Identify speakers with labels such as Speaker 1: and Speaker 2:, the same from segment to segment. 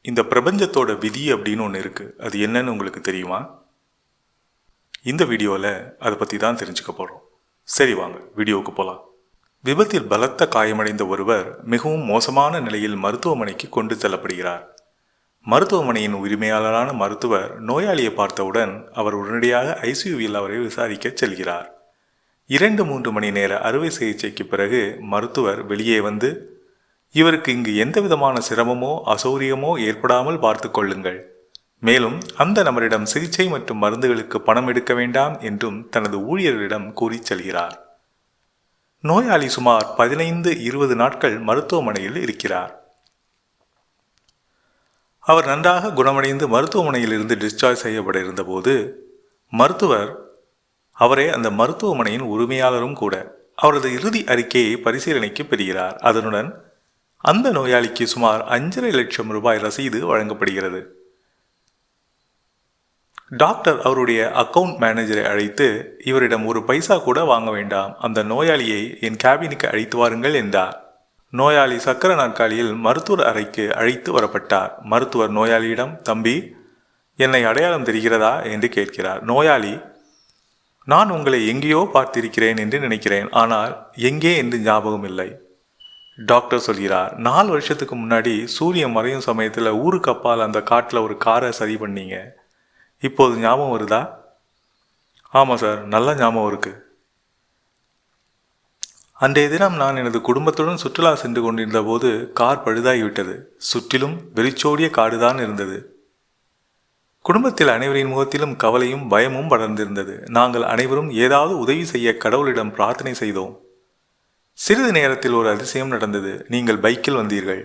Speaker 1: இந்த பிரபஞ்சத்தோட விதி அப்படின்னு ஒன்று இருக்குது. அது என்னன்னு உங்களுக்கு தெரியுமா? இந்த வீடியோவில் அதை பற்றி தான் தெரிஞ்சுக்க போகிறோம். சரி வாங்க வீடியோவுக்கு போகலாம். விபத்தில் பலத்த காயமடைந்த ஒருவர் மிகவும் மோசமான நிலையில் மருத்துவமனைக்கு கொண்டு செல்லப்படுகிறார். மருத்துவமனையின் உரிமையாளரான மருத்துவர் நோயாளியை பார்த்தவுடன் அவர் உடனடியாக ஐசியூவில் அவரை விசாரிக்க செல்கிறார். 2-3 மணி நேர அறுவை சிகிச்சைக்கு பிறகு மருத்துவர் வெளியே வந்து, இவருக்கு இங்கு எந்த விதமான சிரமமோ அசௌரியமோ ஏற்படாமல் பார்த்து கொள்ளுங்கள், மேலும் அந்த நபரிடம் சிகிச்சை மற்றும் மருந்துகளுக்கு பணம் எடுக்க வேண்டாம் என்றும் தனது ஊழியர்களிடம் கூறி செல்கிறார். நோயாளி சுமார் 15-20 நாட்கள் மருத்துவமனையில் இருக்கிறார். அவர் நன்றாக குணமடைந்து மருத்துவமனையில் இருந்து டிஸ்சார்ஜ் செய்யப்பட இருந்தபோது மருத்துவர், அவரே அந்த மருத்துவமனையின் உரிமையாளரும் கூட, அவரது இறுதி அறிக்கையை பரிசீலனைக்கு பெறுகிறார். அதனுடன் அந்த நோயாளிக்கு சுமார் 5.5 லட்சம் ரூபாய் ரசீது வழங்கப்படுகிறது. டாக்டர் அவருடைய அக்கவுண்ட் மேனேஜரை அழைத்து, இவரிடம் ஒரு பைசா கூட வாங்க வேண்டாம், அந்த நோயாளியை என் கேபினுக்கு அழைத்து வாருங்கள் என்றார். நோயாளி சக்கர நாற்காலியில் மருத்துவர் அறைக்கு அழைத்து வரப்பட்டார். மருத்துவர் நோயாளியிடம், தம்பி, என்னை அடையாளம் தெரிகிறதா என்று கேட்கிறார். நோயாளி, நான் உங்களை எங்கேயோ பார்த்திருக்கிறேன் என்று நினைக்கிறேன், ஆனால் எங்கே என்று ஞாபகம் இல்லை. டாக்டர் சொல்கிறார், 4 வருஷத்துக்கு முன்னாடி சூரியன் மறையும் சமயத்தில் ஊருக்கு அப்பால் அந்த காட்டில் ஒரு காரை சரி பண்ணீங்க, இப்போது ஞாபகம் வருதா? ஆமாம் சார், நல்ல ஞாபகம் இருக்கு. அன்றைய தினம் நான் எனது குடும்பத்துடன் சுற்றுலா சென்று கொண்டிருந்த போது கார் பழுதாகிவிட்டது. சுற்றிலும் வெறிச்சோடிய காடுதான் இருந்தது. குடும்பத்தில் அனைவரின் முகத்திலும் கவலையும் பயமும் படர்ந்திருந்தது. நாங்கள் அனைவரும் ஏதாவது உதவி செய்ய கடவுளிடம் பிரார்த்தனை செய்தோம். சிறிது நேரத்தில் ஒரு அதிசயம் நடந்தது. நீங்கள் பைக்கில் வந்தீர்கள்.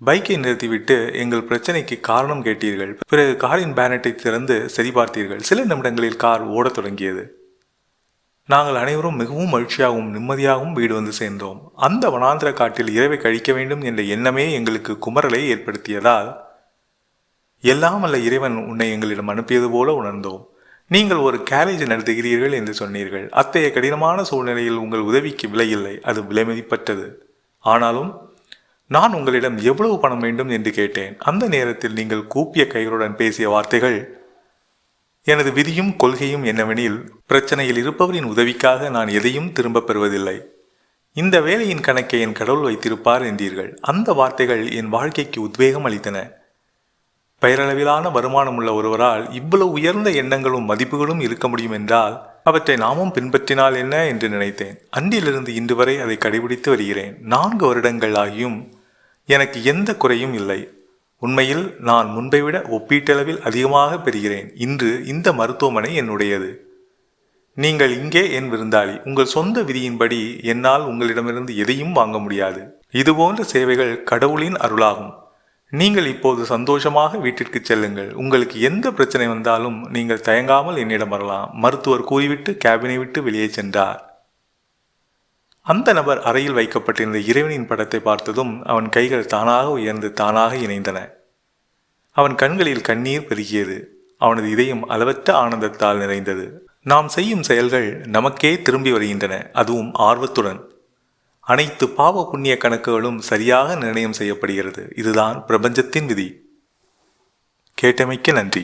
Speaker 1: பைக்கை நிறுத்திவிட்டு எங்கள் பிரச்சனைக்கு காரணம் கேட்டீர்கள். பிறகு காரின் பேனட்டை திறந்து சரி பார்த்தீர்கள். சில நிமிடங்களில் கார் ஓடத் தொடங்கியது. நாங்கள் அனைவரும் மிகவும் மகிழ்ச்சியாகவும் நிம்மதியாகவும் வீடு வந்து சேர்ந்தோம். அந்த வனாந்திர காட்டில் இரவை கழிக்க வேண்டும் என்ற எண்ணமே எங்களுக்கு குமரலை ஏற்படுத்தியதால் எல்லாம் அல்ல இறைவன் உன்னை எங்களிடம் அனுப்பியது போல உணர்ந்தோம். நீங்கள் ஒரு கேரேஜ் நடத்துகிறீர்கள் என்று சொன்னீர்கள். அத்தகைய கடினமான சூழ்நிலையில் உங்கள் உதவிக்கு விலை இல்லை, அது விலை மதிப்பற்றது. ஆனாலும் நான் உங்களிடம் எவ்வளவு பணம் வேண்டும் என்று கேட்டேன். அந்த நேரத்தில் நீங்கள் கூப்பிய கைகளுடன் பேசிய வார்த்தைகள், எனது விதியும் கொள்கையும் என்னவெனில், பிரச்சனையில் இருப்பவரின் உதவிக்காக நான் எதையும் திரும்ப பெறுவதில்லை. இந்த வேலையின் கணக்கை என் கடவுள் வைத்திருப்பார் என்றீர்கள். அந்த வார்த்தைகள் என் வாழ்க்கைக்கு உத்வேகம் அளித்தன. பெயரளவிலான வருமானம் உள்ள ஒருவரால் இவ்வளவு உயர்ந்த எண்ணங்களும் மதிப்புகளும் இருக்க முடியும் என்றால் அவற்றை நாமும் பின்பற்றினால் என்ன என்று நினைத்தேன். அன்றிலிருந்து இன்று வரை அதை கடைபிடித்து வருகிறேன். 4 வருடங்கள் ஆகியும் எனக்கு எந்த குறையும் இல்லை. உண்மையில் நான் முன்பை விட ஒப்பீட்டளவில் அதிகமாக பெறுகிறேன். இன்று இந்த மருத்துவமனை என்னுடையது. நீங்கள் இங்கே என் விருந்தாளி. உங்கள் சொந்த விதியின்படி என்னால் உங்களிடமிருந்து எதையும் வாங்க முடியாது. இதுபோன்ற சேவைகள் கடவுளின் அருளாகும். நீங்கள் இப்போது சந்தோஷமாக வீட்டிற்கு செல்லுங்கள். உங்களுக்கு எந்த பிரச்சனை வந்தாலும் நீங்கள் தயங்காமல் என்னிடம் வரலாம், மருத்துவர் கூறிவிட்டு கேபினை விட்டு வெளியே சென்றார். அந்த நபர் அறையில் வைக்கப்பட்டிருந்த இறைவனின் படத்தை பார்த்ததும் அவன் கைகள் தானாக உயர்ந்து தானாக இணைந்தன. அவன் கண்களில் கண்ணீர் பெருகியது. அவனது இதயம் அளவற்ற ஆனந்தத்தால் நிறைந்தது. நாம் செய்யும் செயல்கள் நமக்கே திரும்பி வருகின்றன, அதுவும் ஆர்வத்துடன். அனைத்து பாவ புண்ணிய கணக்குகளும் சரியாக நிர்ணயம் செய்யப்படுகிறது. இதுதான் பிரபஞ்சத்தின் விதி. கேட்டமைக்கு நன்றி.